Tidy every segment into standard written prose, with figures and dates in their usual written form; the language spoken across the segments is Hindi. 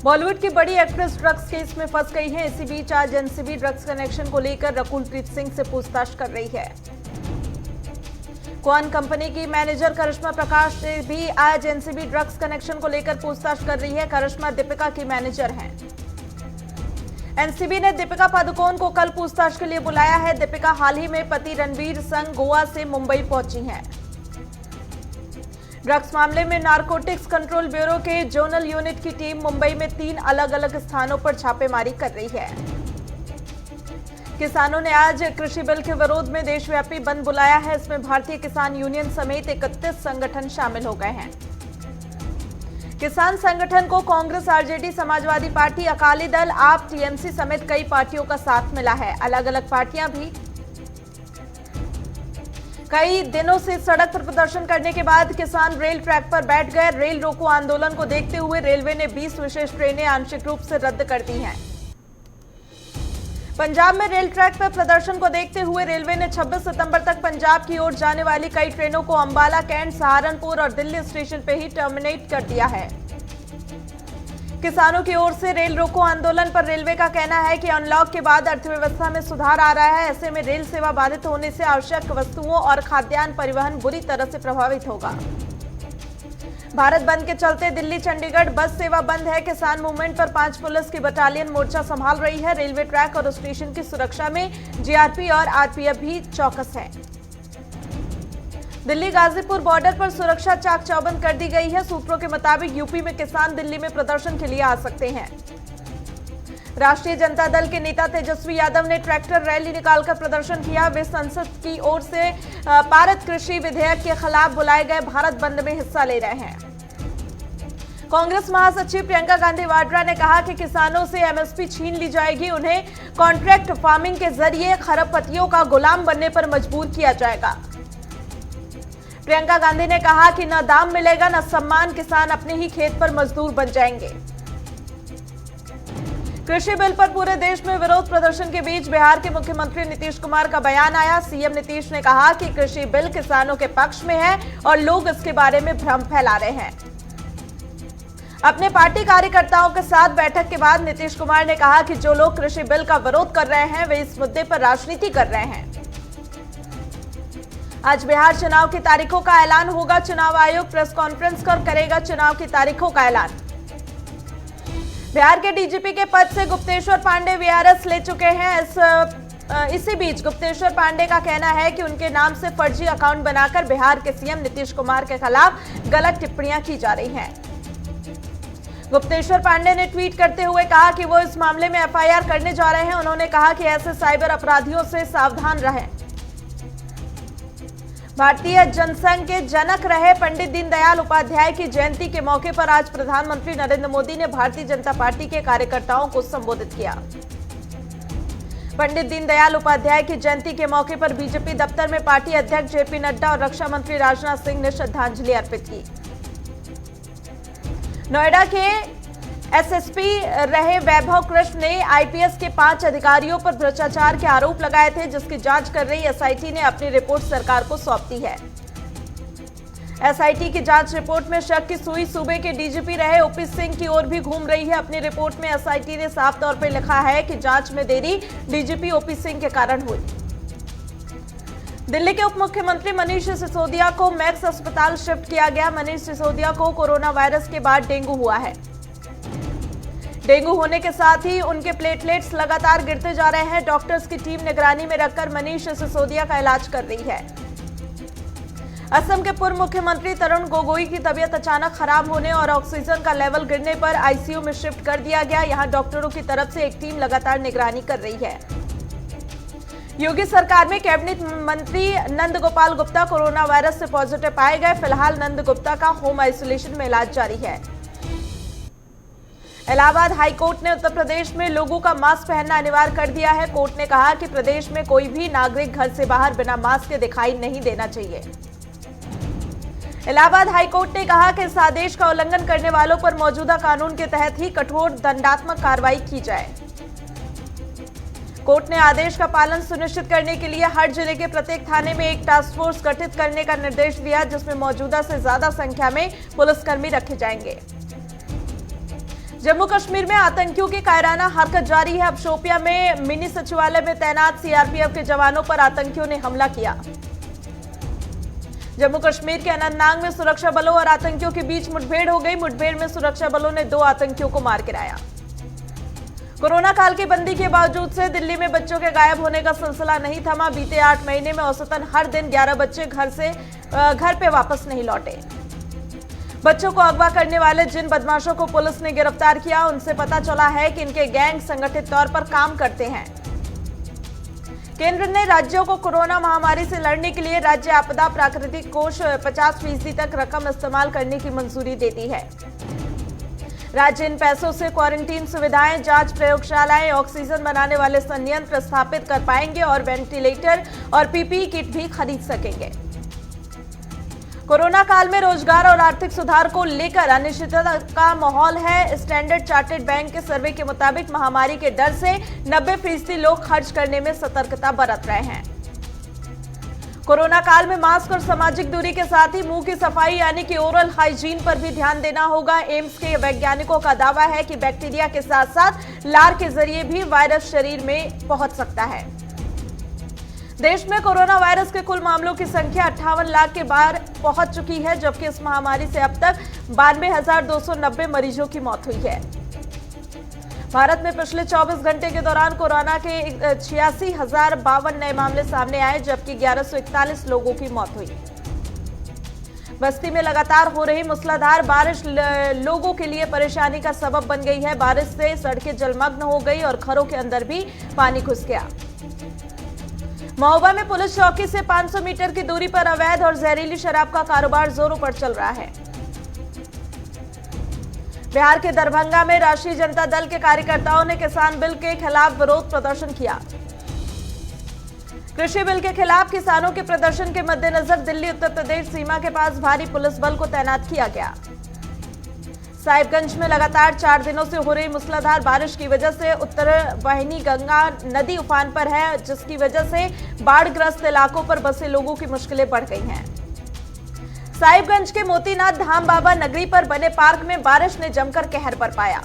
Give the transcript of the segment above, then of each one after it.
बॉलीवुड की बड़ी एक्ट्रेस ड्रग्स केस में फंस गई है। इसी बीच आज एनसीबी ड्रग्स कनेक्शन को लेकर रकुलप्रीत सिंह से पूछताछ कर रही है। क्वान कंपनी की मैनेजर करिश्मा प्रकाश से भी आज एनसीबी ड्रग्स कनेक्शन को लेकर पूछताछ कर रही है। करिश्मा दीपिका की मैनेजर हैं। एनसीबी ने दीपिका पादुकोण को कल पूछताछ के लिए बुलाया है। दीपिका हाल ही में पति रणवीर संग गोवा से मुंबई पहुंची हैं। ड्रग्स मामले में नारकोटिक्स कंट्रोल ब्यूरो के जोनल यूनिट की टीम मुंबई में 3 अलग अलग स्थानों पर छापेमारी कर रही है। किसानों ने आज कृषि बिल के विरोध में देशव्यापी बंद बुलाया है। इसमें भारतीय किसान यूनियन समेत 31 संगठन शामिल हो गए हैं। किसान संगठन को कांग्रेस, आरजेडी, समाजवादी पार्टी, अकाली दल, आप, टीएमसी समेत कई पार्टियों का साथ मिला है। अलग अलग पार्टियां भी कई दिनों से सड़क पर प्रदर्शन करने के बाद किसान रेल ट्रैक पर बैठ गए। रेल रोको आंदोलन को देखते हुए रेलवे ने 20 विशेष ट्रेनें आंशिक रूप से रद्द कर दी हैं। पंजाब में रेल ट्रैक पर प्रदर्शन को देखते हुए रेलवे ने 26 सितंबर तक पंजाब की ओर जाने वाली कई ट्रेनों को अंबाला, कैंट, सहारनपुर और दिल्ली स्टेशन पर ही टर्मिनेट कर दिया है। किसानों की ओर से रेल रोको आंदोलन पर रेलवे का कहना है कि अनलॉक के बाद अर्थव्यवस्था में सुधार आ रहा है। ऐसे में रेल सेवा बाधित होने से आवश्यक वस्तुओं और खाद्यान्न परिवहन बुरी तरह से प्रभावित होगा। भारत बंद के चलते दिल्ली चंडीगढ़ बस सेवा बंद है। किसान मूवमेंट पर 5 पुलिस की बटालियन मोर्चा संभाल रही है। रेलवे ट्रैक और स्टेशन की सुरक्षा में जीआरपी और आरपीएफ भी चौकस है। दिल्ली गाजीपुर बॉर्डर पर सुरक्षा चाक चौबंद कर दी गई है। सूत्रों के मुताबिक यूपी में किसान दिल्ली में प्रदर्शन के लिए आ सकते हैं। राष्ट्रीय जनता दल के नेता तेजस्वी यादव ने ट्रैक्टर रैली निकालकर प्रदर्शन किया। वे संसद की ओर से पारित कृषि विधेयक के खिलाफ बुलाए गए भारत बंद में हिस्सा ले रहे हैं। कांग्रेस महासचिव प्रियंका गांधी वाड्रा ने कहा कि किसानों से एमएसपी छीन ली जाएगी। उन्हें कॉन्ट्रैक्ट फार्मिंग के जरिए खरपतियों का गुलाम बनने पर मजबूर किया जाएगा। प्रियंका गांधी ने कहा कि न दाम मिलेगा न सम्मान, किसान अपने ही खेत पर मजदूर बन जाएंगे। कृषि बिल पर पूरे देश में विरोध प्रदर्शन के बीच बिहार के मुख्यमंत्री नीतीश कुमार का बयान आया। सीएम नीतीश ने कहा कि कृषि बिल किसानों के पक्ष में है और लोग इसके बारे में भ्रम फैला रहे हैं। अपने पार्टी कार्यकर्ताओं के साथ बैठक के बाद नीतीश कुमार ने कहा कि जो लोग कृषि बिल का विरोध कर रहे हैं वे इस मुद्दे पर राजनीति कर रहे हैं। आज बिहार चुनाव की तारीखों का ऐलान होगा। चुनाव आयोग प्रेस कॉन्फ्रेंस कर करेगा चुनाव की तारीखों का ऐलान। बिहार के डीजीपी के पद से गुप्तेश्वर पांडे वीआरएस ले चुके हैं। इसी बीच गुप्तेश्वर पांडे का कहना है कि उनके नाम से फर्जी अकाउंट बनाकर बिहार के सीएम नीतीश कुमार के खिलाफ गलत टिप्पणियां की जा रही हैं। गुप्तेश्वर पांडे ने ट्वीट करते हुए कहा कि वो इस मामले में एफआईआर करने जा रहे हैं। उन्होंने कहा कि ऐसे साइबर अपराधियों से सावधान रहें। भारतीय जनसंघ के जनक रहे पंडित दीनदयाल उपाध्याय की जयंती के मौके पर आज प्रधानमंत्री नरेंद्र मोदी ने भारतीय जनता पार्टी के कार्यकर्ताओं को संबोधित किया। पंडित दीनदयाल उपाध्याय की जयंती के मौके पर बीजेपी दफ्तर में पार्टी अध्यक्ष जेपी नड्डा और रक्षा मंत्री राजनाथ सिंह ने श्रद्धांजलि अर्पित की। नोएडा के एसएसपी रहे वैभव कृष्ण ने आईपीएस के 5 अधिकारियों पर भ्रष्टाचार के आरोप लगाए थे, जिसकी जांच कर रही एसआईटी ने अपनी रिपोर्ट सरकार को सौंप दी है। एसआईटी की जांच रिपोर्ट में शक की सुई सूबे के डीजीपी रहे ओपी सिंह की ओर भी घूम रही है। अपनी रिपोर्ट में एसआईटी ने साफ तौर पर लिखा है कि जांच में देरी डीजीपी ओपी सिंह के कारण हुई। दिल्ली के उप मुख्यमंत्री मनीष सिसोदिया को मैक्स अस्पताल शिफ्ट किया गया। मनीष सिसोदिया को कोरोना वायरस के बाद डेंगू हुआ है। डेंगू होने के साथ ही उनके प्लेटलेट्स लगातार गिरते जा रहे हैं। डॉक्टर्स की टीम निगरानी में रखकर मनीष सिसोदिया का इलाज कर रही है। असम के पूर्व मुख्यमंत्री तरुण गोगोई की तबीयत अचानक खराब होने और ऑक्सीजन का लेवल गिरने पर आईसीयू में शिफ्ट कर दिया गया। यहां डॉक्टरों की तरफ से एक टीम लगातार निगरानी कर रही है। योगी सरकार में कैबिनेट मंत्री नंद गोपाल गुप्ता कोरोना वायरस से पॉजिटिव पाए गए। फिलहाल नंद गुप्ता का होम आइसोलेशन में इलाज जारी है। इलाहाबाद हाईकोर्ट ने उत्तर प्रदेश में लोगों का मास्क पहनना अनिवार्य कर दिया है। कोर्ट ने कहा कि प्रदेश में कोई भी नागरिक घर से बाहर बिना मास्क के दिखाई नहीं देना चाहिए। इलाहाबाद हाईकोर्ट ने कहा कि इस आदेश का उल्लंघन करने वालों पर मौजूदा कानून के तहत ही कठोर दंडात्मक कार्रवाई की जाए। कोर्ट ने आदेश का पालन सुनिश्चित करने के लिए हर जिले के प्रत्येक थाने में एक टास्क फोर्स गठित करने का निर्देश दिया, जिसमें मौजूदा से ज्यादा संख्या में पुलिसकर्मी रखे जाएंगे। जम्मू कश्मीर में आतंकियों की कायराना हरकत जारी है। अब शोपियां में मिनी सचिवालय में तैनात सीआरपीएफ के जवानों पर आतंकियों ने हमला किया। जम्मू कश्मीर के अनंतनाग में सुरक्षा बलों और आतंकियों के बीच मुठभेड़ हो गई। मुठभेड़ में सुरक्षा बलों ने 2 आतंकियों को मार गिराया। कोरोना काल की बंदी के बावजूद से दिल्ली में बच्चों के गायब होने का सिलसिला नहीं थमा। बीते 8 महीने में औसतन हर दिन 11 बच्चे घर पे वापस नहीं लौटे। बच्चों को अगवा करने वाले जिन बदमाशों को पुलिस ने गिरफ्तार किया, उनसे पता चला है कि इनके गैंग संगठित तौर पर काम करते हैं। केंद्र ने राज्यों को कोरोना महामारी से लड़ने के लिए राज्य आपदा प्राकृतिक कोष 50% तक रकम इस्तेमाल करने की मंजूरी दे दी है। राज्य इन पैसों से क्वारंटीन सुविधाएं, जांच प्रयोगशालाएं, ऑक्सीजन बनाने वाले संयंत्र स्थापित कर पाएंगे और वेंटिलेटर और पीपीई किट भी खरीद सकेंगे। कोरोना काल में रोजगार और आर्थिक सुधार को लेकर अनिश्चितता का माहौल है। स्टैंडर्ड चार्टर्ड बैंक के सर्वे के मुताबिक महामारी के डर से 90% लोग खर्च करने में सतर्कता बरत रहे हैं। कोरोना काल में मास्क और सामाजिक दूरी के साथ ही मुंह की सफाई यानी कि ओरल हाइजीन पर भी ध्यान देना होगा। एम्स के वैज्ञानिकों का दावा है कि बैक्टीरिया के साथ साथ लार के जरिए भी वायरस शरीर में पहुंच सकता है। देश में कोरोना वायरस के कुल मामलों की संख्या 58 लाख के पार पहुंच चुकी है, जबकि इस महामारी से अब तक 92,290 मरीजों की मौत हुई है। भारत में पिछले 24 घंटे के दौरान कोरोना के 86,052 नए मामले सामने आए, जबकि 1141 लोगों की मौत हुई। बस्ती में लगातार हो रही मूसलाधार बारिश लोगों के लिए परेशानी का सबब बन गई है। बारिश से सड़कें जलमग्न हो गई और घरों के अंदर भी पानी घुस गया। महोबा में पुलिस चौकी से 500 मीटर की दूरी पर अवैध और जहरीली शराब का कारोबार जोरों पर चल रहा है। बिहार के दरभंगा में राष्ट्रीय जनता दल के कार्यकर्ताओं ने किसान बिल के खिलाफ विरोध प्रदर्शन किया। कृषि बिल के खिलाफ किसानों के प्रदर्शन के मद्देनजर दिल्ली उत्तर प्रदेश सीमा के पास भारी पुलिस बल को तैनात किया गया। साहिबगंज में लगातार 4 दिनों से हो रही मूसलाधार बारिश की वजह से उत्तर वाहिनी गंगा नदी उफान पर है, जिसकी वजह से बाढ़ग्रस्त इलाकों पर बसे लोगों की मुश्किलें बढ़ गई हैं। साहिबगंज के मोतीनाथ धाम बाबा नगरी पर बने पार्क में बारिश ने जमकर कहर बरपाया।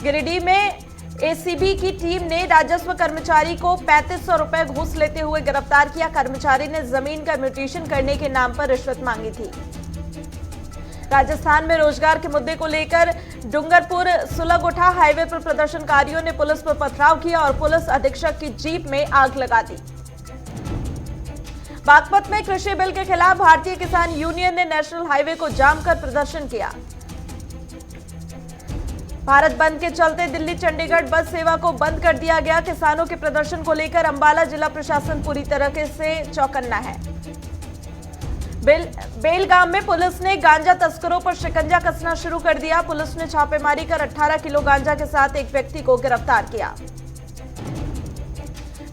गिरिडीह में एसीबी की टीम ने राजस्व कर्मचारी को 3500 रुपए घूस लेते हुए गिरफ्तार किया। कर्मचारी ने जमीन का म्यूटेशन करने के नाम पर रिश्वत मांगी थी। राजस्थान में रोजगार के मुद्दे को लेकर डूंगरपुर सुलगोठा हाईवे पर प्रदर्शनकारियों ने पुलिस पर पथराव किया और पुलिस अधीक्षक की जीप में आग लगा दी। बागपत में कृषि बिल के खिलाफ भारतीय किसान यूनियन ने नेशनल हाईवे को जाम कर प्रदर्शन किया। भारत बंद के चलते दिल्ली चंडीगढ़ बस सेवा को बंद कर दिया गया। किसानों के प्रदर्शन को लेकर अंबाला जिला प्रशासन पूरी तरह से चौकन्ना है। बेलगाम में पुलिस ने गांजा तस्करों पर शिकंजा कसना शुरू कर दिया। पुलिस ने छापेमारी कर 18 किलो गांजा के साथ एक व्यक्ति को गिरफ्तार किया।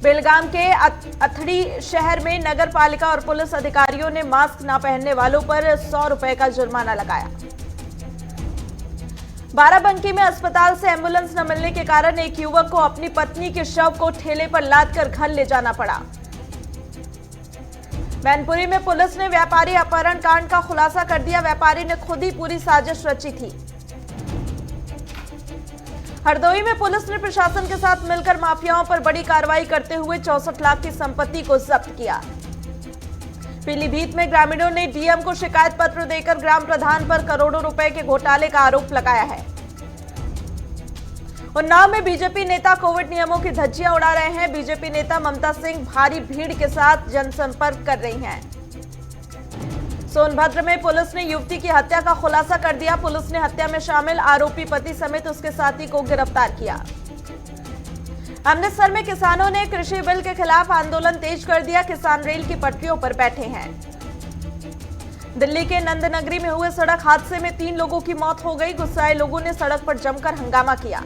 बेलगाम के अथड़ी शहर में नगर पालिका और पुलिस अधिकारियों ने मास्क न पहनने वालों पर 100 रुपए का जुर्माना लगाया। बाराबंकी में अस्पताल से एम्बुलेंस न मिलने के कारण एक युवक को अपनी पत्नी के शव को ठेले पर लादकर घर ले जाना पड़ा। मैनपुरी में पुलिस ने व्यापारी अपहरण कांड का खुलासा कर दिया। व्यापारी ने खुद ही पूरी साजिश रची थी। हरदोई में पुलिस ने प्रशासन के साथ मिलकर माफियाओं पर बड़ी कार्रवाई करते हुए 64 लाख की संपत्ति को जब्त किया। पीलीभीत में ग्रामीणों ने डीएम को शिकायत पत्र देकर ग्राम प्रधान पर करोड़ों रुपए के घोटाले का आरोप लगाया है। उन्नाव में बीजेपी नेता कोविड नियमों की धज्जियां उड़ा रहे हैं। बीजेपी नेता ममता सिंह भारी भीड़ के साथ जनसंपर्क कर रही हैं। सोनभद्र में पुलिस ने युवती की हत्या का खुलासा कर दिया। पुलिस ने हत्या में शामिल आरोपी पति समेत उसके साथी को गिरफ्तार किया। अमृतसर में किसानों ने कृषि बिल के खिलाफ आंदोलन तेज कर दिया। किसान रेल की पटरियों पर बैठे हैं। दिल्ली के नंदनगरी में हुए सड़क हादसे में 3 लोगों की मौत हो गई। गुस्साए लोगों ने सड़क पर जमकर हंगामा किया।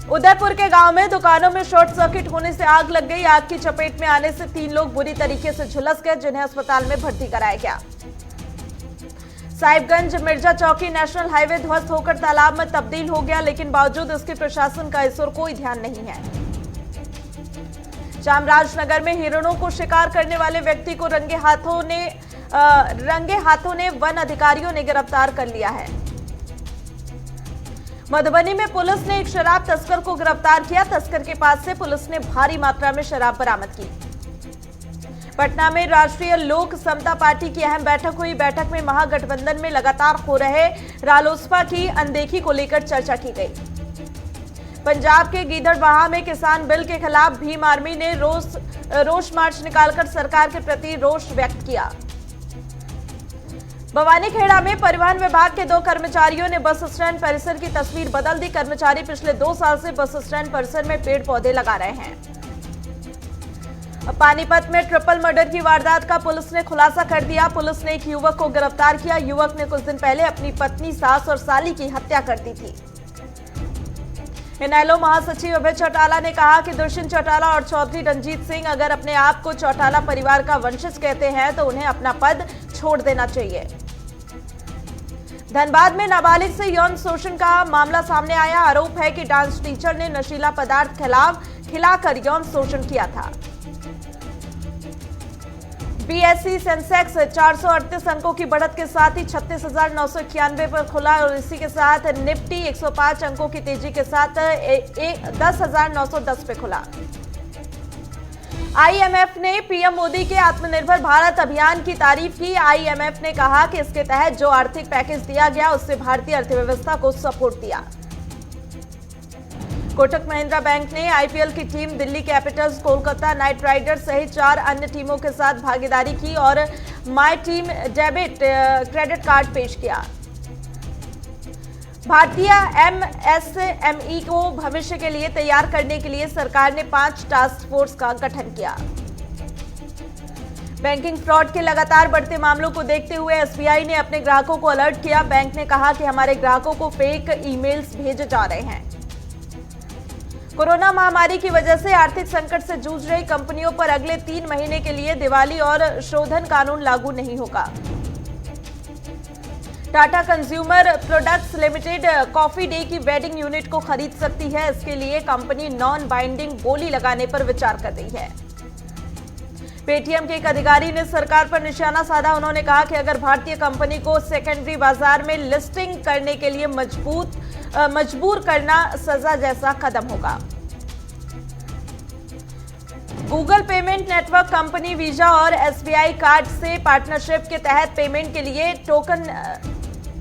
उदयपुर के गांव में दुकानों में शॉर्ट सर्किट होने से आग लग गई। आग की चपेट में आने से 3 लोग बुरी तरीके से झुलस गए, जिन्हें अस्पताल में भर्ती कराया गया। साहिबगंज मिर्जा चौकी नेशनल हाईवे ध्वस्त होकर तालाब में तब्दील हो गया, लेकिन बावजूद इसके प्रशासन का इस ओर कोई ध्यान नहीं है। चामराजनगर में हिरणों को शिकार करने वाले व्यक्ति को रंगे हाथों ने वन अधिकारियों ने गिरफ्तार कर लिया है। मधुबनी में पुलिस ने एक शराब तस्कर को गिरफ्तार किया। तस्कर के पास से पुलिस ने भारी मात्रा में शराब बरामद की। पटना में राष्ट्रीय लोक समता पार्टी की अहम बैठक हुई। बैठक में महागठबंधन में लगातार हो रहे रालोसपा की अनदेखी को लेकर चर्चा की गई। पंजाब के गीदड़बाहा में किसान बिल के खिलाफ भीम आर्मी ने रोष मार्च निकालकर सरकार के प्रति रोष व्यक्त किया। भवानीखेड़ा में परिवहन विभाग के 2 कर्मचारियों ने बस स्टैंड परिसर की तस्वीर बदल दी। कर्मचारी पिछले 2 साल से बस स्टैंड परिसर में पेड़ पौधे लगा रहे हैं। पानीपत में ट्रिपल मर्डर की वारदात का पुलिस ने खुलासा कर दिया। पुलिस ने एक युवक को गिरफ्तार किया। युवक ने कुछ दिन पहले अपनी पत्नी, सास और साली की हत्या कर दी थी। इनेलो महासचिव अभय चौटाला ने कहा कि दुष्यंत चौटाला और चौधरी रंजीत सिंह अगर अपने आप को चौटाला परिवार का वंशज कहते हैं तो उन्हें अपना पद छोड़ देना चाहिए। धनबाद में नाबालिग से यौन शोषण का मामला सामने आया। आरोप है कि डांस टीचर ने नशीला पदार्थ खिलाकर यौन शोषण किया था। बीएसई सेंसेक्स 438 अंकों की बढ़त के साथ ही 36,991 पर खुला और इसी के साथ निफ्टी 105 अंकों की तेजी के साथ 10,910 पे खुला। आईएमएफ ने पीएम मोदी के आत्मनिर्भर भारत अभियान की तारीफ की। आईएमएफ ने कहा कि इसके तहत जो आर्थिक पैकेज दिया गया उससे भारतीय अर्थव्यवस्था को सपोर्ट दिया। कोटक महिंद्रा बैंक ने आईपीएल की team Delhi Capitals, Kolkata night Riders सहित 4 अन्य टीमों के साथ भागीदारी की और my team debit credit card पेश किया। भारतीय एमएसएमई को भविष्य के लिए तैयार करने के लिए सरकार ने 5 टास्क फोर्स का गठन किया। बैंकिंग फ्रॉड के लगातार बढ़ते मामलों को देखते हुए एसबीआई ने अपने ग्राहकों को अलर्ट किया। बैंक ने कहा कि हमारे ग्राहकों को फेक ईमेल्स भेजे जा रहे हैं। कोरोना महामारी की वजह से आर्थिक संकट से जूझ रही कंपनियों पर अगले 3 महीने के लिए दिवाली और शोधन कानून लागू नहीं होगा। Tata consumer products limited coffee day की वेडिंग यूनिट को खरीद सकती है। इसके लिए कंपनी नॉन बाइंडिंग बोली लगाने पर विचार कर रही है। पेटीएम के एक अधिकारी ने सरकार पर निशाना साधा। उन्होंने कहा कि अगर भारतीय कंपनी को सेकेंडरी बाजार में लिस्टिंग करने के लिए मजबूर करना सजा जैसा कदम होगा। Google payment network company visa और एसबीआई कार्ड से पार्टनरशिप के तहत पेमेंट के लिए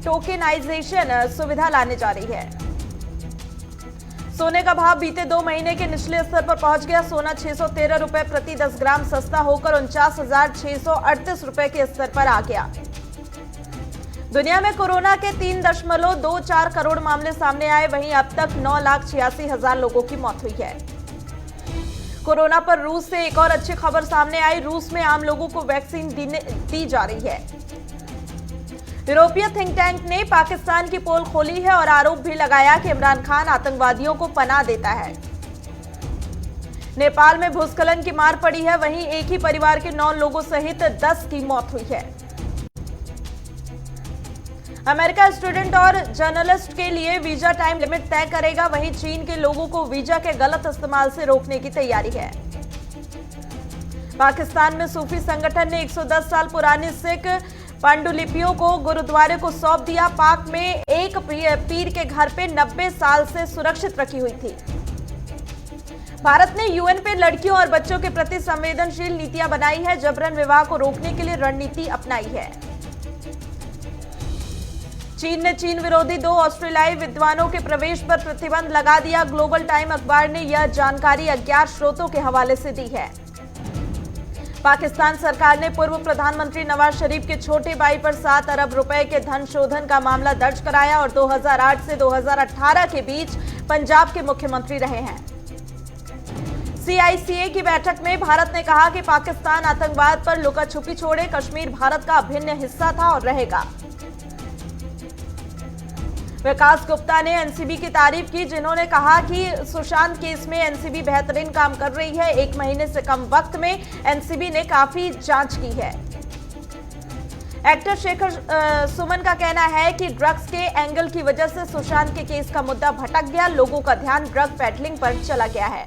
टोकेनाइजेशन सुविधा लाने जा रही है। सोने का भाव बीते 2 महीने के निचले स्तर पर पहुंच गया। सोना 613 रुपए प्रति 10 ग्राम सस्ता होकर 49,638 रुपए के स्तर पर आ गया। दुनिया में कोरोना के 3.24 करोड़ मामले सामने आए। वहीं अब तक 9,86,000 लोगों की मौत हुई है। कोरोना पर रूस से एक और अच्छी खबर सामने आई। रूस में आम लोगों को वैक्सीन दी जा रही है। यूरोपीय थिंक टैंक ने पाकिस्तान की पोल खोली है और आरोप भी लगाया कि इमरान खान आतंकवादियों को पनाह देता है। नेपाल में भूस्खलन की मार पड़ी है। वहीं एक ही परिवार के 9 लोगों सहित 10 की मौत हुई है। अमेरिका स्टूडेंट और जर्नलिस्ट के लिए वीजा टाइम लिमिट तय करेगा। वहीं चीन के लोगों को वीजा के गलत इस्तेमाल से रोकने की तैयारी है। पाकिस्तान में सूफी संगठन ने 110 साल पुरानी सिख पांडुलिपियों को गुरुद्वारे को सौंप दिया। पाक में एक पीर के घर पे 90 साल से सुरक्षित रखी हुई थी। भारत ने यूएन पे लड़कियों और बच्चों के प्रति संवेदनशील नीतियां बनाई है। जबरन विवाह को रोकने के लिए रणनीति अपनाई है। चीन ने चीन विरोधी 2 ऑस्ट्रेलियाई विद्वानों के प्रवेश पर प्रतिबंध लगा दिया। ग्लोबल टाइम अखबार ने यह जानकारी अज्ञात स्रोतों के हवाले से दी है। पाकिस्तान सरकार ने पूर्व प्रधानमंत्री नवाज शरीफ के छोटे भाई पर 7 अरब रुपए के धन शोधन का मामला दर्ज कराया और 2008 से 2018 के बीच पंजाब के मुख्यमंत्री रहे हैं। सीआईसीए की बैठक में भारत ने कहा कि पाकिस्तान आतंकवाद पर लुका छुपी छोड़े। कश्मीर भारत का अभिन्न हिस्सा था और रहेगा। विकास गुप्ता ने एनसीबी की तारीफ की, जिन्होंने कहा कि सुशांत केस में एनसीबी बेहतरीन काम कर रही है। 1 महीने से कम वक्त में एनसीबी ने काफी जांच की है। एक्टर शेखर सुमन का कहना है कि ड्रग्स के एंगल की वजह से सुशांत के केस का मुद्दा भटक गया। लोगों का ध्यान ड्रग पेडलिंग पर चला गया है।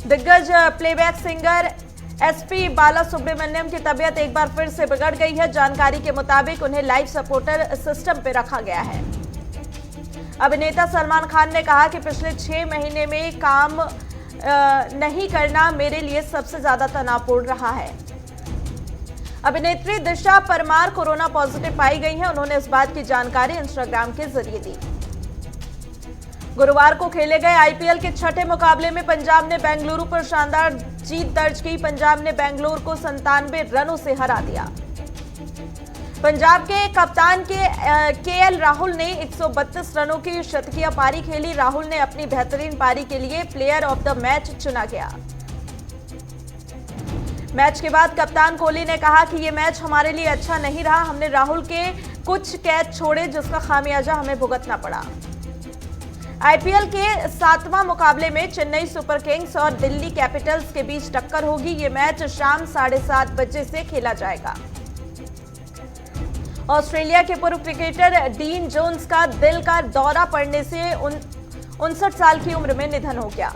दिग्गज प्लेबैक सिंगर एसपी बाला सुब्रमण्यम की तबीयत एक बार फिर से बिगड़ गई है। जानकारी के मुताबिक उन्हें लाइफ सपोर्टर सिस्टम पर रखा गया है। अभिनेता सलमान खान ने कहा कि पिछले 6 महीने में काम नहीं करना मेरे लिए सबसे ज्यादा तनावपूर्ण रहा है। अभिनेत्री दिशा परमार कोरोना पॉजिटिव पाई गई हैं। उन्होंने इस बात की जानकारी इंस्टाग्राम के जरिए दी। गुरुवार को खेले गए आईपीएल के छठे मुकाबले में पंजाब ने बेंगलुरु पर शानदार जीत दर्ज की। पंजाब ने बेंगलुरु को 97 रनों से हरा दिया। पंजाब के कप्तान केएल राहुल ने 132 रनों की शतकीय पारी खेली। राहुल ने अपनी बेहतरीन पारी के लिए प्लेयर ऑफ द मैच चुना गया। मैच के बाद कप्तान कोहली ने कहा कि यह मैच हमारे लिए अच्छा नहीं रहा। हमने राहुल के कुछ कैच छोड़े जिसका खामियाजा हमें भुगतना पड़ा। आईपीएल के 7वां मुकाबले में चेन्नई सुपर किंग्स और दिल्ली कैपिटल्स के बीच टक्कर होगी। ये मैच शाम 7:30 बजे से खेला जाएगा। ऑस्ट्रेलिया के पूर्व क्रिकेटर डीन जोन्स का दिल का दौरा पड़ने से 59 साल की उम्र में निधन हो गया।